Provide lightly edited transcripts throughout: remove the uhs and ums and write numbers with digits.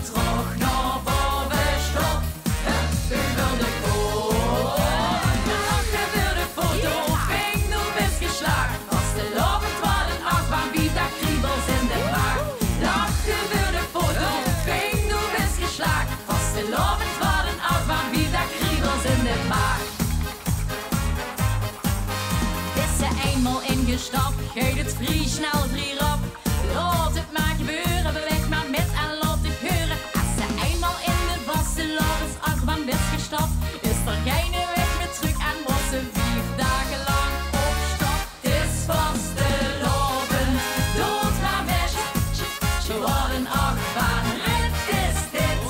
Dan terug naar boven, stop, über de kool. Danach wird de foto, fing nu bis geschlagen. Aus der Lovend war den Achtbahn wieder Kriebels in den Magen. Lachen wird de foto, fing nu bis geschlagen. Aus der Lovend war den Achtbahn wieder Kriebels in den Magen. Is er eenmaal ingestapt, geet het vrij snel vrij rap. Laat het maar gebeuren, beweeg maar met en laat het heuren. Als ze eenmaal in de vastelovens achtbaan is gestapt, is er geen weg meer terug en was ze 4 dagen lang op stap. Het is vastelovend, dood maar weg, wat een achtbaanrit is dit.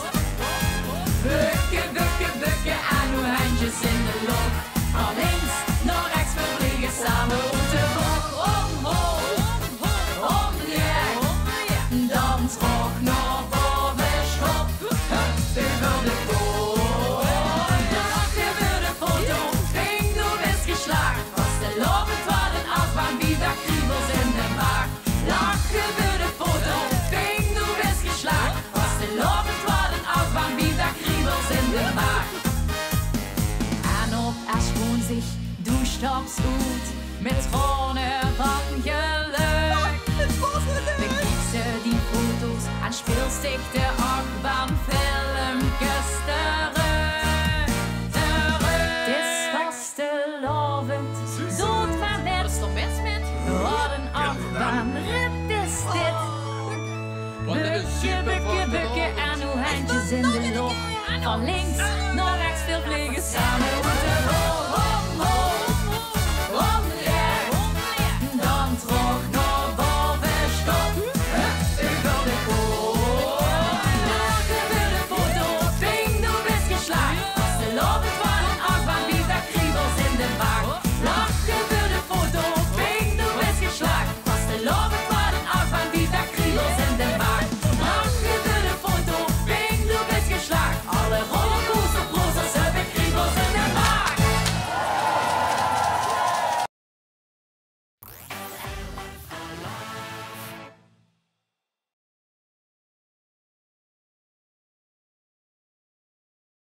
Bukken, bukken, bukken en uw handjes in de lucht. Van links naar rechts vervliegen samen op de bocht. Dan terug naar boven, stop, über de kool. Lachen wird de foto, fing nu bis geschlagen. Was der Lovend war den Achtbahn wieder Kriebels in den Magen. Lachen wird de foto, fing nu bis geschlagen. Was der Lovend war den Achtbahn wieder Kriebels in den Magen. En op er schoon zich, du staps uit, met Tranen van geluk. Bekijk ze die foto's en speelst ik de achtbaanfilmpjes terug. Het is vastelovend, dood maar weg. Wat een achtbaanrit is dit. Bukken, bukken, bukken en uw handjes in de lucht. Van links naar rechts veel vliegen samen.